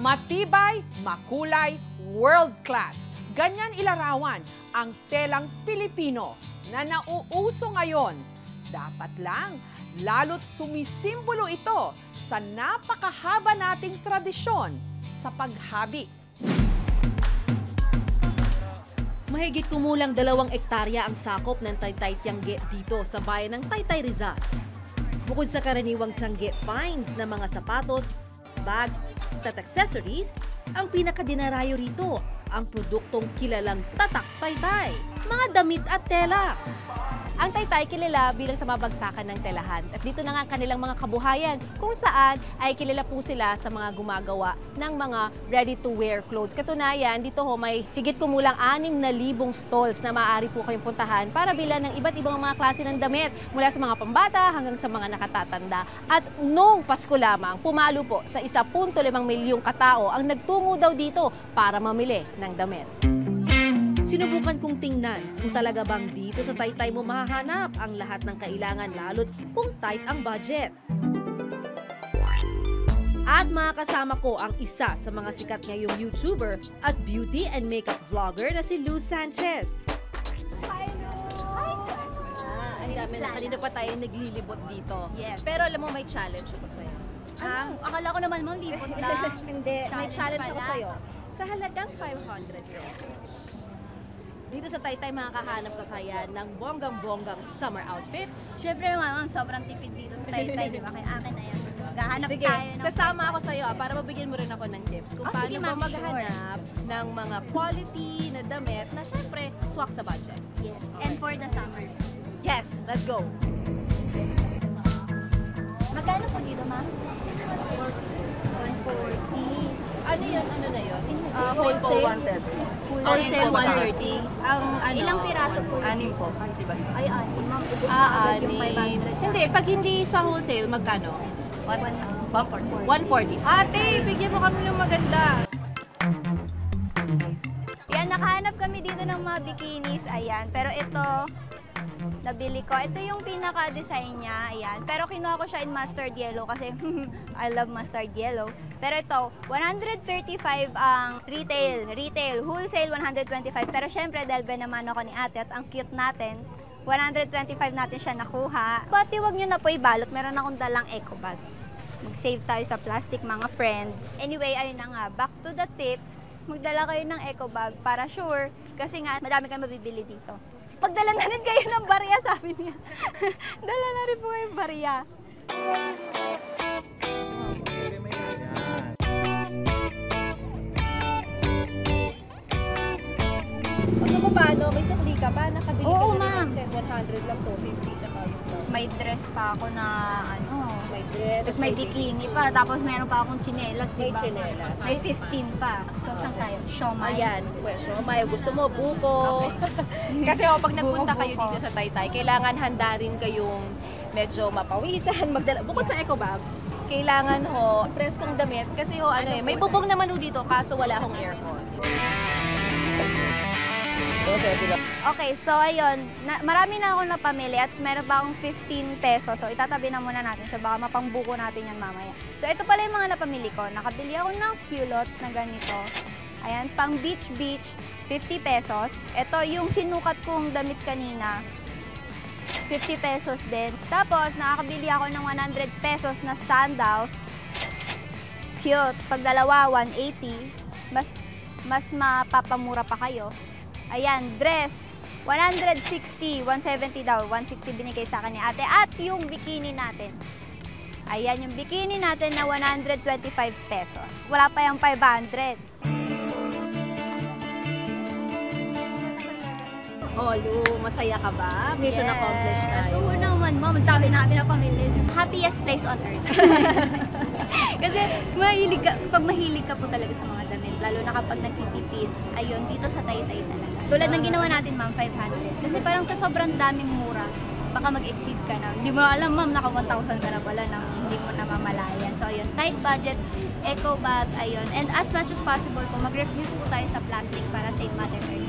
Matibay, makulay, world class. Ganyan ilarawan ang telang Pilipino na nauuso ngayon. Dapat lang, lalo't sumisimbolo ito sa napakahaba nating tradisyon sa paghabi. Mahigit kumulang 2 ektarya ang sakop ng Taytay Tiangge dito sa bayan ng Taytay, Rizal. Bukod sa karaniwang tiangge finds na mga sapatos, bags at accessories, ang pinakadinarayo rito ang produktong kilalang tatak Taytay, mga damit at tela. Ang Taytay kilala bilang sa mabagsakan ng telahan at dito na nga ang kanilang mga kabuhayan kung saan ay kilala po sila sa mga gumagawa ng mga ready-to-wear clothes. Katunayan, dito ho may higit kumulang 6,000 stalls na maaari po kayong puntahan para bilan ng iba't ibang mga klase ng damit mula sa mga pambata hanggang sa mga nakatatanda. At noong Pasko lamang, pumalo po sa 1.5 milyong katao ang nagtungo daw dito para mamili ng damit. Sinubukan kong tingnan kung talaga bang dito sa Taytay mo mahahanap ang lahat ng kailangan lalo't kung tight ang budget. At makakasama ko ang isa sa mga sikat ngayong YouTuber at beauty and makeup vlogger na si Luz Sanchez. Hi, Ang dami na, kanina pa tayo naglilibot dito. Yes. Pero alam mo may challenge ako sa'yo. Ano? Akala ko naman mong libot lang. Hindi, may challenge ako pala. sa'yo. Sa halagang 500 pesos. Dito sa Taytay makakahanap ka kaya ng bonggang-bonggang summer outfit. Siyempre naman, sobrang tipid dito sa Taytay, di ba? Kaya akin na yan. Maghahanap Sige, tayo ng sasama ako sa iyo para mabigyan mo rin ako ng tips kung Oh, paano sige, ba ma'am, maghanap ng mga quality na damit na syempre swak sa budget. Yes. And for the summer. Yes, let's go! Magkano po dito, ma'am? 140. Ano yun? Ano na yun? Wholesale Wholesale? 130. Wholesale 130. Ang ano? Ilang piraso po? Anim po. Diba? Ay, anim, ma'am. Ubus na agad yung 500. Hindi, pag hindi sa wholesale, magkano? Bumper. 140. Ate, bigyan mo kami ng maganda. Yan, nakahanap kami dito ng mga bikinis. Ayan. Pero ito, nabili ko. Ito yung pinaka-design niya. Ayan. Pero kinuha ko siya in mustard yellow kasi I love mustard yellow. Pero ito, 135 ang retail. Wholesale, 125. Pero syempre, dahil naman ako ni ate at ang cute natin, 125 natin siya nakuha. Pati wag nyo na po ibalot. Meron akong dalang eco bag. Mag-save tayo sa plastic, mga friends. Anyway, ayun na nga. Back to the tips. Magdala kayo ng eco bag para sure. Kasi nga, madami kayong mabibili dito. Pagdala na rin kayo ng barya, sabi niya. Dala na rin po kayong barya. Ano paano? May sukli ka ba? Nakabili Oo, ka na ma'am. ng set 100 lang to, 50 tsaka yung blouse. May dress pa ako na ano. May dress. Tapos may bikini pa. Tapos meron pa akong tsinelas, May diba? tsinelas. May 15 pa. So, saan tayo? Siomay. Ayan, pwesyo. May gusto mo, buko. Kasi pag nagpunta kayo Buko. dito sa Taytay, kailangan handa rin kayong medyo mapawisan, magdala. Bukod sa eco bag, kailangan ho, preskong damit. Kasi ho, ano eh, may bubong naman ho dito, kaso wala hong aircon. Okay, so ayun, marami na ako napamili at meron pa akong 15 pesos. So itatabi na muna natin siya, baka mapangbuko natin yan mamaya. So ito pala yung mga napamili ko. Nakabili ako ng culot na ganito. Ayan, pang beach, 50 pesos. Ito yung sinukat kong damit kanina, 50 pesos din. Tapos nakakabili ako ng 100 pesos na sandals. Cute. Pag dalawa, 180. Mas mapapamura pa kayo. Ayan, dress, 160, 170 daw, 160 binigay sa akin ni ate. At yung bikini natin, ayan yung bikini natin na 125 pesos. Wala pa yung 500. Oh, Lu, masaya ka ba? Mission accomplished tayo. So, naman, ma'am, sabi natin na pamilya. Happiest place on earth. Kasi pag mahilig ka po talaga sa mga damit, lalo na kapag nagtitipid, ayun, dito sa Taytay talaga. Tulad ng ginawa natin, ma'am, 500. Kasi parang sa sobrang daming mura, baka mag-exceed ka na. Hindi mo alam, ma'am, naka 1,000 ka na pala nang hindi mo namamalayan. So, ayun, tight budget, eco bag, ayun. And as much as possible po, mag-refuse po tayo sa plastic para save Mother Earth.